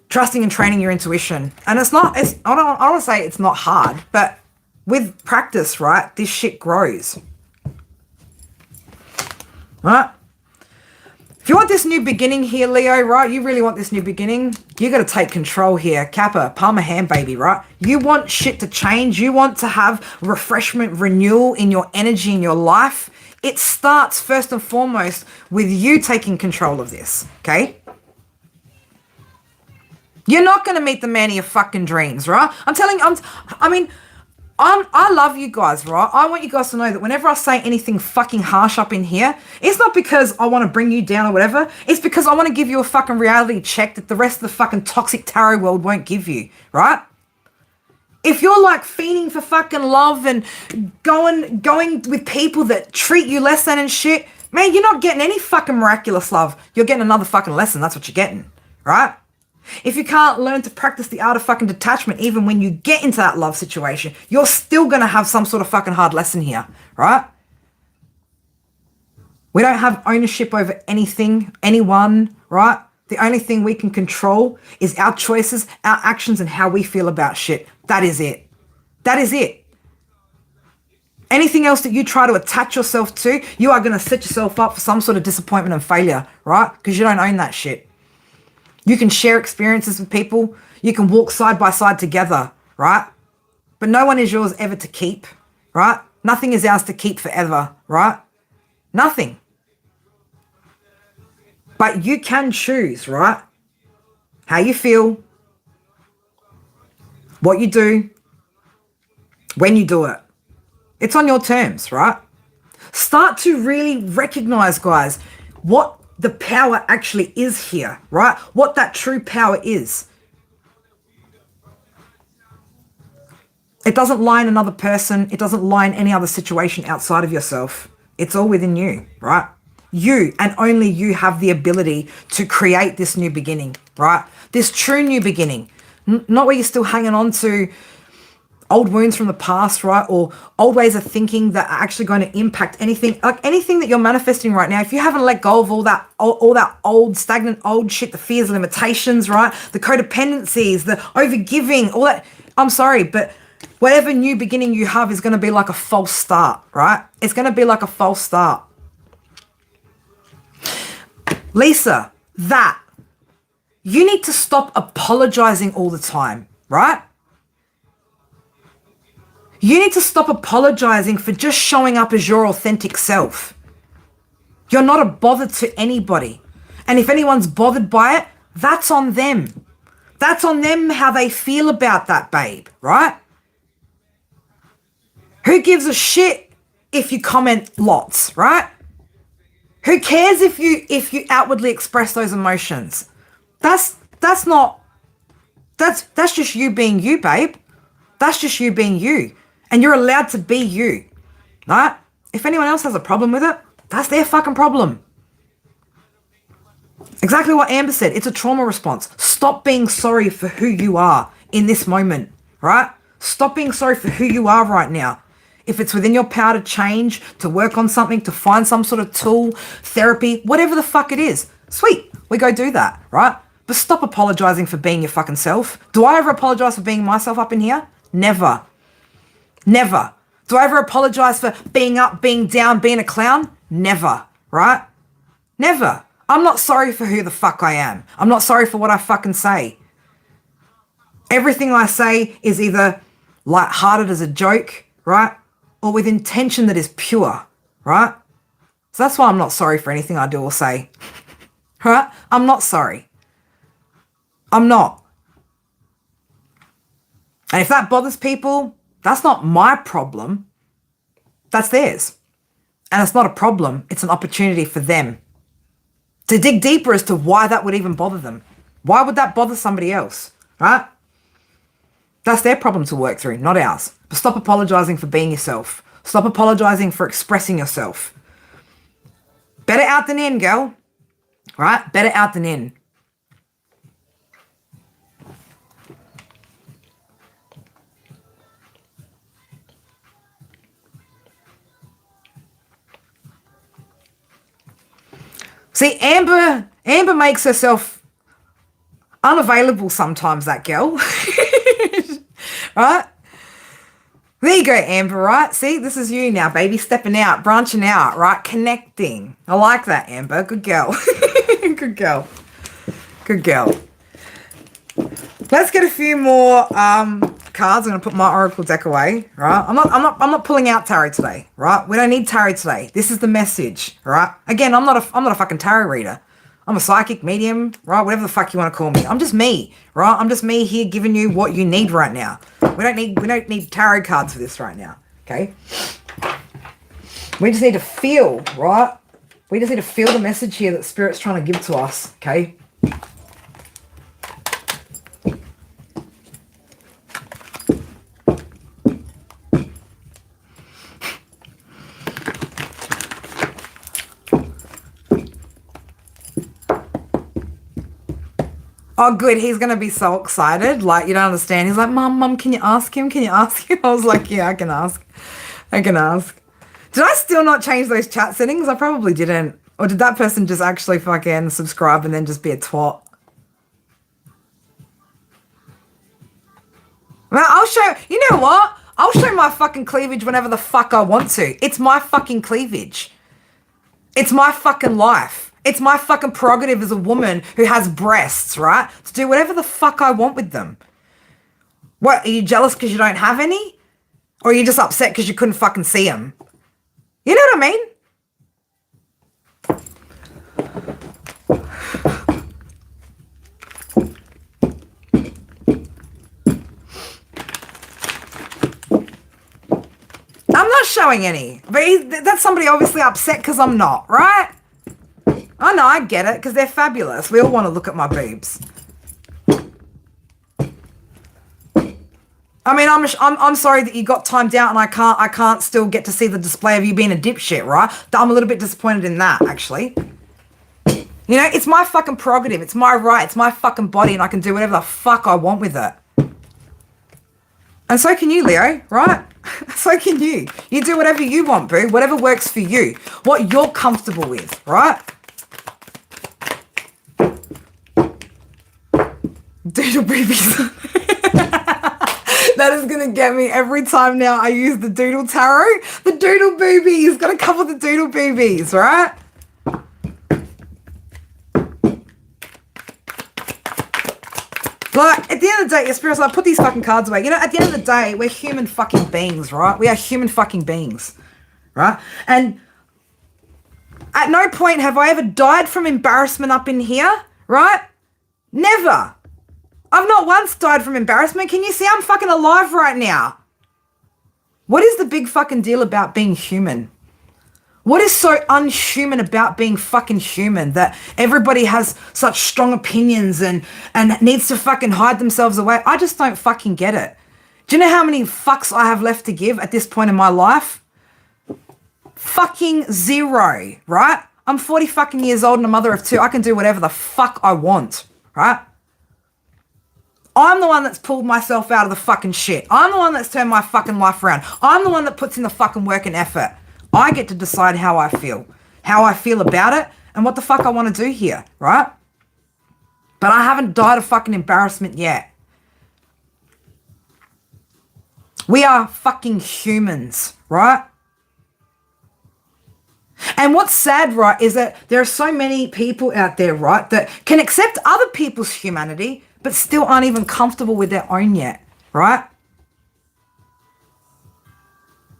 trusting and training your intuition. And I don't want to say it's not hard, but with practice, right, this shit grows. Right? If you want this new beginning here, Leo, right? You really want this new beginning. You got to take control here. Kappa, palm a hand, baby, right? You want shit to change. You want to have refreshment, renewal in your energy, in your life. It starts first and foremost with you taking control of this, okay? You're not going to meet the man of your fucking dreams, right? I'm telling you, I love you guys, right? I want you guys to know that whenever I say anything fucking harsh up in here, it's not because I want to bring you down or whatever. It's because I want to give you a fucking reality check that the rest of the fucking toxic tarot world won't give you, right? If you're like fiending for fucking love and going with people that treat you less than and shit, man, you're not getting any fucking miraculous love. You're getting another fucking lesson. That's what you're getting, right? If you can't learn to practice the art of fucking detachment, even when you get into that love situation, you're still going to have some sort of fucking hard lesson here, right? We don't have ownership over anything, anyone, right? The only thing we can control is our choices, our actions, and how we feel about shit. That is it. That is it. Anything else that you try to attach yourself to, you are going to set yourself up for some sort of disappointment and failure, right? Because you don't own that shit. You can share experiences with people. You can walk side by side together, right? But no one is yours ever to keep, right? Nothing is ours to keep forever, right? Nothing. But you can choose, right? How you feel, what you do, when you do it. It's on your terms, right? Start to really recognize, guys, what the power actually is here, right? What that true power is. It doesn't lie in another person. It doesn't lie in any other situation outside of yourself. It's all within you, right? You and only you have the ability to create this new beginning, right? This true new beginning. Not where you're still hanging on to old wounds from the past, right? Or old ways of thinking that are actually going to impact anything, like anything that you're manifesting right now. If you haven't let go of all that old, stagnant, old shit, the fears, limitations, right? The codependencies, the overgiving, all that. I'm sorry, but whatever new beginning you have is going to be like a false start, right? It's going to be like a false start. Lisa, you need to stop apologizing all the time, right? You need to stop apologizing for just showing up as your authentic self. You're not a bother to anybody. And if anyone's bothered by it, that's on them. That's on them how they feel about that, babe, right? Who gives a shit if you comment lots, right? Who cares if you outwardly express those emotions? That's just you being you, babe. That's just you being you. And you're allowed to be you, right? If anyone else has a problem with it, that's their fucking problem. Exactly what Amber said. It's a trauma response. Stop being sorry for who you are in this moment, right? Stop being sorry for who you are right now. If it's within your power to change, to work on something, to find some sort of tool, therapy, whatever the fuck it is, sweet, we go do that, right? But stop apologizing for being your fucking self. Do I ever apologize for being myself up in here? Never. Never. Do I ever apologize for being up, being down, being a clown? Never, right? Never. I'm not sorry for who the fuck I am. I'm not sorry for what I fucking say. Everything I say is either lighthearted as a joke, right? Or with intention that is pure, right? So that's why I'm not sorry for anything I do or say, right? I'm not sorry. I'm not. And if that bothers people, that's not my problem. That's theirs. And it's not a problem. It's an opportunity for them to dig deeper as to why that would even bother them. Why would that bother somebody else, right? That's their problem to work through, not ours. But stop apologizing for being yourself. Stop apologizing for expressing yourself. Better out than in, girl. Right? Better out than in. See, Amber makes herself unavailable sometimes, that girl. Right? There you go, Amber, right? See, this is you now, baby, stepping out, branching out, right? Connecting. I like that, Amber. Good girl. Good girl. Good girl. Let's get a few more cards. I'm gonna put my oracle deck away, right? I'm not pulling out tarot today, right? We don't need tarot today. This is the message, right? Again, I'm not a fucking tarot reader. I'm a psychic, medium, right? Whatever the fuck you want to call me. I'm just me, right? I'm just me here giving you what you need right now. We don't need tarot cards for this right now, okay? We just need to feel, right? We just need to feel the message here that Spirit's trying to give to us, okay? Oh, good. He's going to be so excited. Like, you don't understand. He's like, Mum, can you ask him? Can you ask him? I was like, yeah, I can ask. I can ask. Did I still not change those chat settings? I probably didn't. Or did that person just actually fucking subscribe and then just be a twat? Well, I'll show, you know what? I'll show my fucking cleavage whenever the fuck I want to. It's my fucking cleavage. It's my fucking life. It's my fucking prerogative as a woman who has breasts, right? To do whatever the fuck I want with them. What, are you jealous because you don't have any? Or are you just upset because you couldn't fucking see them? You know what I mean? I'm not showing any. But that's somebody obviously upset because I'm not, right? Oh no, I get it, because they're fabulous. We all want to look at my boobs. I mean, I'm sorry that you got timed out and I can't still get to see the display of you being a dipshit, right? I'm a little bit disappointed in that, actually. You know, it's my fucking prerogative. It's my right. It's my fucking body, and I can do whatever the fuck I want with it. And so can you, Leo, right? So can you. You do whatever you want, boo. Whatever works for you. What you're comfortable with, right? Doodle boobies. That is going to get me every time now I use the doodle tarot. The doodle boobies. Got to cover the doodle boobies, right? Like, at the end of the day, your spirits, like, put these fucking cards away. You know, at the end of the day, we're human fucking beings, right? We are human fucking beings, right? And at no point have I ever died from embarrassment up in here, right? Never. I've not once died from embarrassment. Can you see I'm fucking alive right now? What is the big fucking deal about being human? What is so unhuman about being fucking human that everybody has such strong opinions and needs to fucking hide themselves away? I just don't fucking get it. Do you know how many fucks I have left to give at this point in my life? Fucking zero, right? I'm 40 fucking years old and a mother of two. I can do whatever the fuck I want, right? I'm the one that's pulled myself out of the fucking shit. I'm the one that's turned my fucking life around. I'm the one that puts in the fucking work and effort. I get to decide how I feel about it, and what the fuck I want to do here, right? But I haven't died of fucking embarrassment yet. We are fucking humans, right? And what's sad, right, is that there are so many people out there, right, that can accept other people's humanity, but still aren't even comfortable with their own yet, right?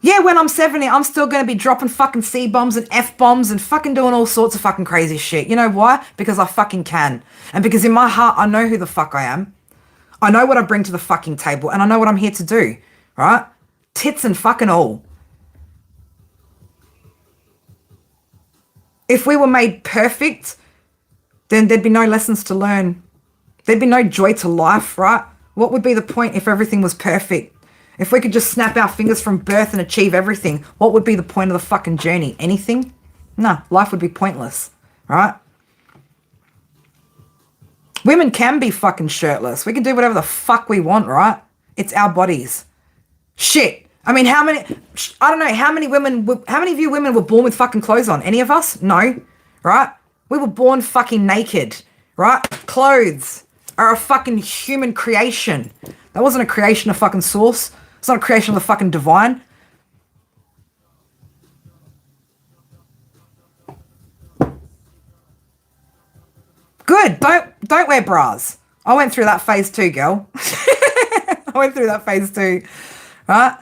Yeah, when I'm 70, I'm still going to be dropping fucking C-bombs and F-bombs and fucking doing all sorts of fucking crazy shit. You know why? Because I fucking can. And because in my heart, I know who the fuck I am. I know what I bring to the fucking table, and I know what I'm here to do, right? Tits and fucking all. If we were made perfect, then there'd be no lessons to learn. There'd be no joy to life, right? What would be the point if everything was perfect? If we could just snap our fingers from birth and achieve everything, what would be the point of the fucking journey? Anything? No, life would be pointless, right? Women can be fucking shirtless. We can do whatever the fuck we want, right? It's our bodies. Shit. I mean, I don't know, how many of you women were born with fucking clothes on? Any of us? No, right? We were born fucking naked, right? Clothes are a fucking human creation. That wasn't a creation of fucking source. It's not a creation of the fucking divine. Good. Don't wear bras. I went through that phase too, girl. I went through that phase too, right?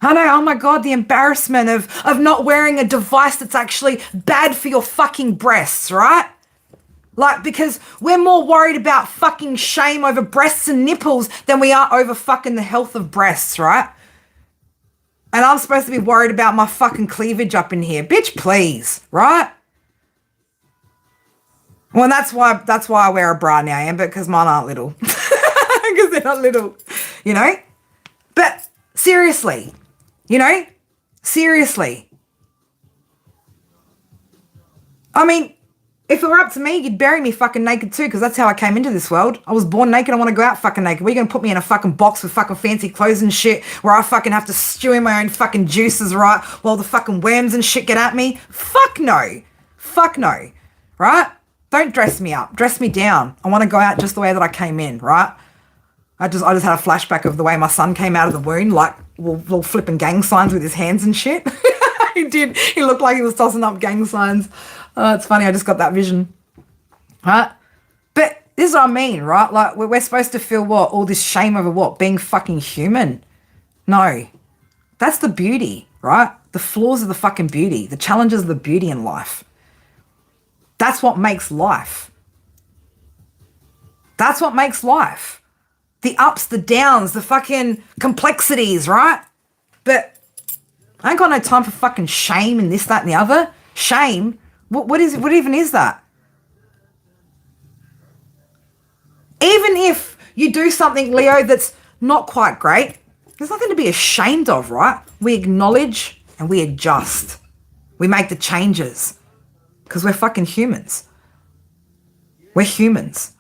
I know, oh my God, the embarrassment of not wearing a device that's actually bad for your fucking breasts, right? Like, because we're more worried about fucking shame over breasts and nipples than we are over fucking the health of breasts, right? And I'm supposed to be worried about my fucking cleavage up in here. Bitch, please, right? Well, that's why I wear a bra now, Amber, because mine aren't little. Because they're not little, you know? But seriously, you know? Seriously. I mean, if it were up to me, you'd bury me fucking naked too, because that's how I came into this world. I was born naked. I want to go out fucking naked. What are you going to put me in a fucking box with fucking fancy clothes and shit where I fucking have to stew in my own fucking juices, right? While the fucking worms and shit get at me? Fuck no. Fuck no. Right? Don't dress me up. Dress me down. I want to go out just the way that I came in, right? I just had a flashback of the way my son came out of the womb, like little flipping gang signs with his hands and shit. He did. He looked like he was tossing up gang signs. It's funny. I just got that vision. Right? But this is what I mean, right? Like, we're supposed to feel what? All this shame over what? Being fucking human. No. That's the beauty, right? The flaws of the fucking beauty. The challenges of the beauty in life. That's what makes life. That's what makes life. The ups, the downs, the fucking complexities, right? But I ain't got no time for fucking shame and this, that, and the other. Shame? What even is that? Even if you do something, Leo, that's not quite great, there's nothing to be ashamed of, right? We acknowledge and we adjust. We make the changes because we're fucking humans. We're humans.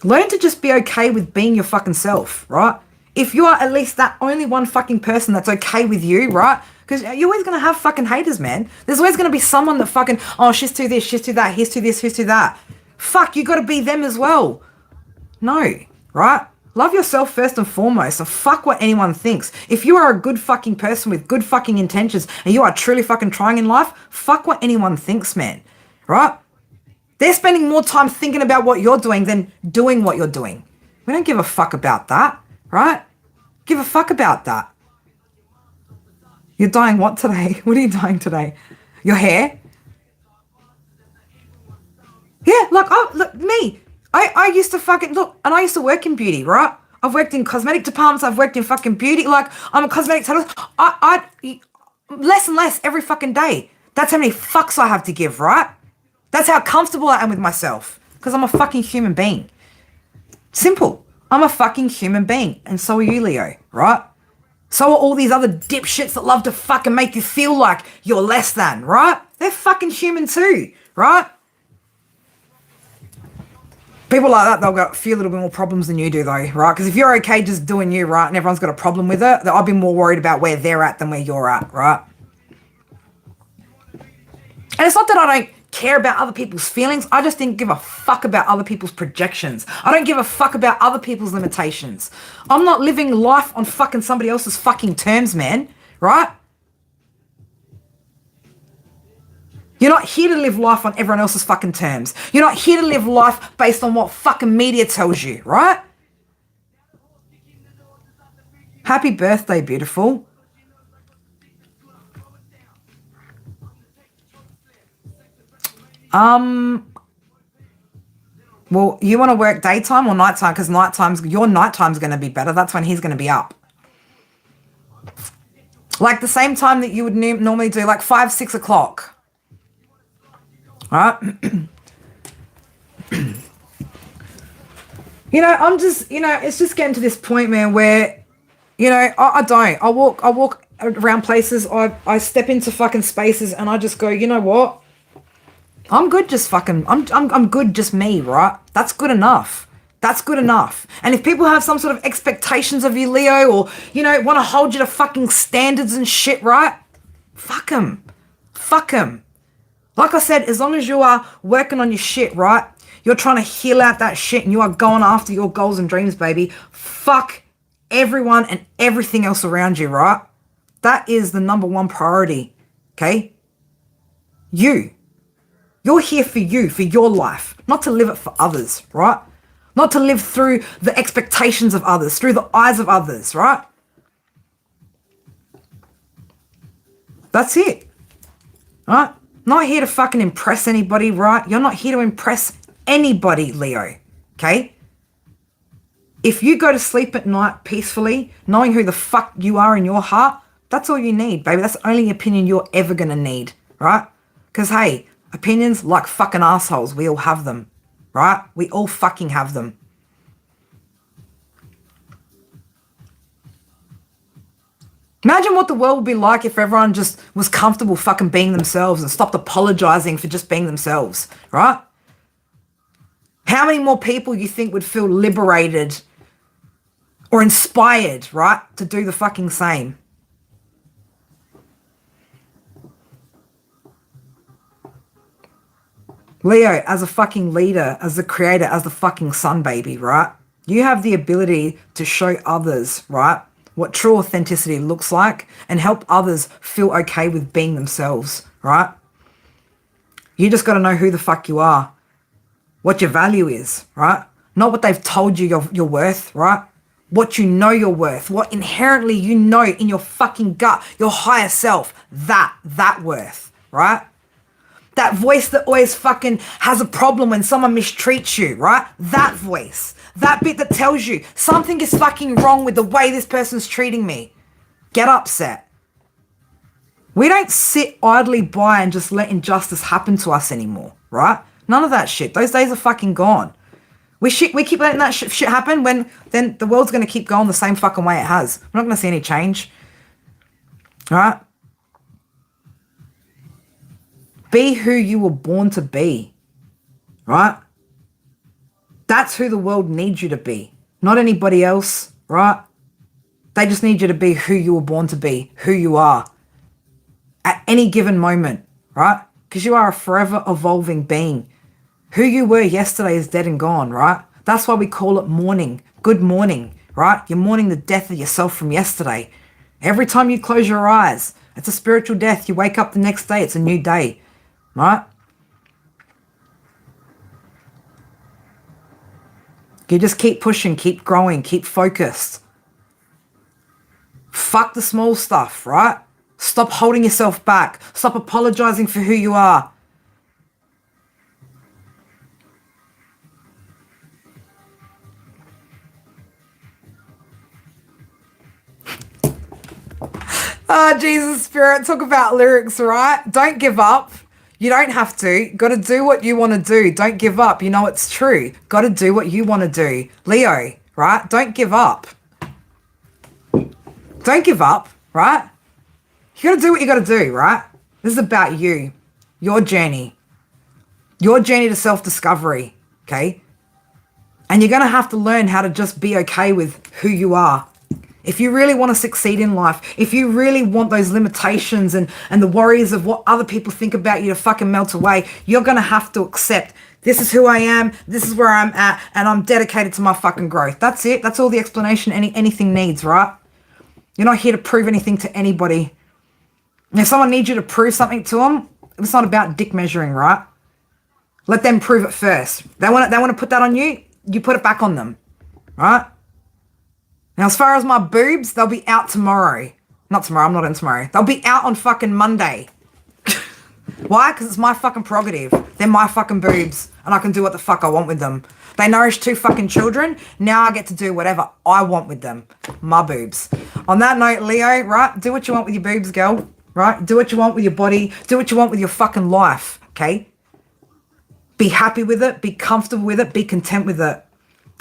Learn to just be okay with being your fucking self, right? If you are at least that only one fucking person that's okay with you, right? Because you're always going to have fucking haters, man. There's always going to be someone that fucking, oh, she's too this, she's too that, he's too this, he's too that. Fuck, you got to be them as well. No, right? Love yourself first and foremost, and fuck what anyone thinks. If you are a good fucking person with good fucking intentions and you are truly fucking trying in life, fuck what anyone thinks, man, right? They're spending more time thinking about what you're doing than doing what you're doing. We don't give a fuck about that, right? Give a fuck about that. You're dyeing what today? What are you dyeing today? Your hair? Yeah, look, me. I used to fucking, look, and I used to work in beauty, right? I've worked in cosmetic departments. I've worked in fucking beauty. Like, I'm a cosmetic stylist. I less and less every fucking day. That's how many fucks I have to give, right? That's how comfortable I am with myself because I'm a fucking human being. Simple. I'm a fucking human being. And so are you, Leo, right? So are all these other dipshits that love to fucking make you feel like you're less than, right? They're fucking human too, right? People like that, they'll got a few little bit more problems than you do though, right? Because if you're okay just doing you, right, and everyone's got a problem with it, I'll be more worried about where they're at than where you're at, right? And it's not that I don't care about other people's feelings. I just didn't give a fuck about other people's projections. I don't give a fuck about other people's limitations. I'm not living life on fucking somebody else's fucking terms, man, right? You're not here to live life on everyone else's fucking terms. You're not here to live life based on what fucking media tells you, right? Happy birthday, beautiful. Well, you want to work daytime or nighttime? Because your nighttime's going to be better. That's when he's going to be up. Like the same time that you would normally do, like 5, 6 o'clock. All right? I'm just, it's just getting to this point, man, where, I don't. I walk around places. I step into fucking spaces and I just go, you know what? I'm good just fucking, I'm good just me, right? That's good enough. That's good enough. And if people have some sort of expectations of you, Leo, or, want to hold you to fucking standards and shit, right? Fuck them. Fuck them. Like I said, as long as you are working on your shit, right? You're trying to heal out that shit and you are going after your goals and dreams, baby. Fuck everyone and everything else around you, right? That is the number one priority, okay? You. You're here for you, for your life, not to live it for others, right? Not to live through the expectations of others, through the eyes of others, right? That's it, right? Not here to fucking impress anybody, right? You're not here to impress anybody, Leo, okay? If you go to sleep at night peacefully, knowing who the fuck you are in your heart, that's all you need, baby. That's the only opinion you're ever going to need, right? Because, hey, opinions like fucking assholes, we all have them, right? We all fucking have them. Imagine what the world would be like if everyone just was comfortable fucking being themselves and stopped apologizing for just being themselves, right? How many more people you think would feel liberated or inspired, right, to do the fucking same? Leo, as a fucking leader, as the creator, as the fucking sun baby, right? You have the ability to show others, right, what true authenticity looks like and help others feel okay with being themselves, right? You just got to know who the fuck you are, what your value is, right? Not what they've told you you're worth, right? What you know you're worth, what inherently you know in your fucking gut, your higher self, that worth, right? That voice that always fucking has a problem when someone mistreats you, right? That voice. That bit that tells you something is fucking wrong with the way this person's treating me. Get upset. We don't sit idly by and just let injustice happen to us anymore, right? None of that shit. Those days are fucking gone. We keep letting that shit happen then the world's going to keep going the same fucking way it has. We're not going to see any change. All right? Be who you were born to be, right? That's who the world needs you to be, not anybody else, right? They just need you to be who you were born to be, who you are at any given moment, right? Because you are a forever evolving being. Who you were yesterday is dead and gone, right? That's why we call it mourning. Good morning, right? You're mourning the death of yourself from yesterday. Every time you close your eyes, it's a spiritual death. You wake up the next day, it's a new day. Right? You just keep pushing, keep growing, keep focused. Fuck the small stuff, right? Stop holding yourself back. Stop apologizing for who you are. Ah, Jesus Spirit, talk about lyrics, right? Don't give up. You don't have to. Got to do what you want to do. Don't give up. You know it's true. Got to do what you want to do. Leo, right? Don't give up. Don't give up, right? You got to do what you got to do, right? This is about you. Your journey. Your journey to self-discovery, okay? And you're going to have to learn how to just be okay with who you are. If you really want to succeed in life, if you really want those limitations and the worries of what other people think about you to fucking melt away, you're going to have to accept this is who I am, this is where I'm at, and I'm dedicated to my fucking growth. That's it. That's all the explanation anything needs, right? You're not here to prove anything to anybody. And if someone needs you to prove something to them, it's not about dick measuring, right? Let them prove it first. They want to put that on you, you put it back on them, right? Now, as far as my boobs, they'll be out tomorrow. Not tomorrow, I'm not in tomorrow. They'll be out on fucking Monday. Why? Because it's my fucking prerogative. They're my fucking boobs, and I can do what the fuck I want with them. They nourish 2 fucking children. Now I get to do whatever I want with them. My boobs. On that note, Leo, right? Do what you want with your boobs, girl. Right? Do what you want with your body. Do what you want with your fucking life, okay? Be happy with it. Be comfortable with it. Be content with it.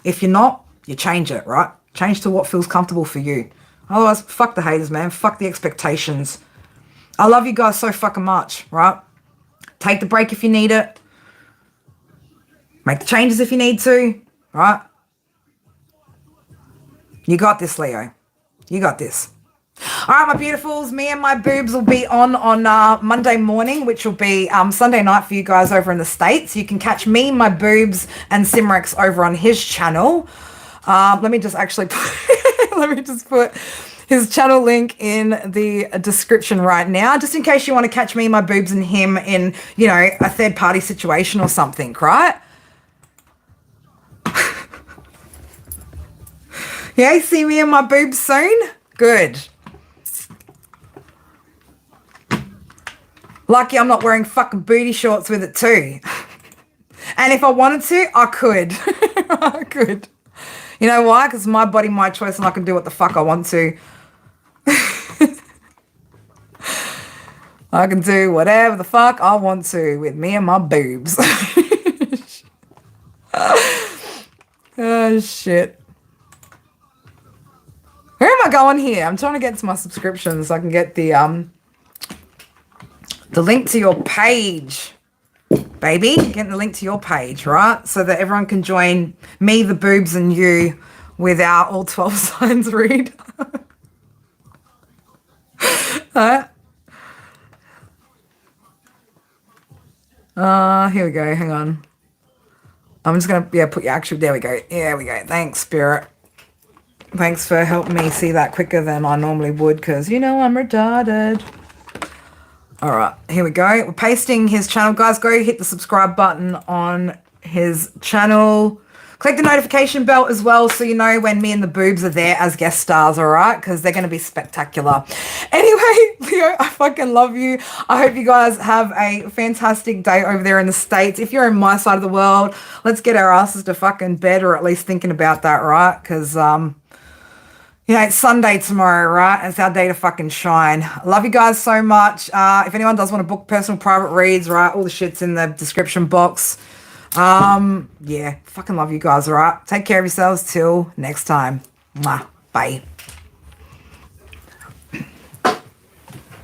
If you're not, you change it, right? Change to what feels comfortable for you. Otherwise, fuck the haters, man. Fuck the expectations. I love you guys so fucking much, right? Take the break if you need it. Make the changes if you need to, right? You got this, Leo. You got this. All right, my beautifuls, me and my boobs will be on Monday morning, which will be Sunday night for you guys over in the States. You can catch me, my boobs, and Simrex over on his channel. Let me just actually put his channel link in the description right now, just in case you want to catch me, my boobs, and him in, you know, a third party situation or something, right? Yeah, see me and my boobs soon? Good. Lucky I'm not wearing fucking booty shorts with it too. And if I wanted to, I could. I could. You know why? Because my body, my choice, and I can do what the fuck I want to. I can do whatever the fuck I want to with me and my boobs. Oh, shit. Where am I going here? I'm trying to get to my subscriptions so I can get the link to your page, baby. Getting the link to your page, right? So that everyone can join me, the boobs, and you without all 12 signs read. Here we go. Hang on. I'm just going to, put your actual, there we go. Yeah, we go. Thanks, Spirit. Thanks for helping me see that quicker than I normally would, because, you know, I'm retarded. All right, here we go. We're pasting his channel. Guys, go hit the subscribe button on his channel. Click the notification bell as well so you know when me and the boobs are there as guest stars, all right? Because they're going to be spectacular. Anyway, Leo, I fucking love you. I hope you guys have a fantastic day over there in the States. If you're in my side of the world, let's get our asses to fucking bed, or at least thinking about that, right? Because, you know, it's Sunday tomorrow, right? It's our day to fucking shine. I love you guys so much. If anyone does want to book personal private reads, right, all the shit's in the description box. Yeah, fucking love you guys, all right? Take care of yourselves till next time. Mwah. Bye.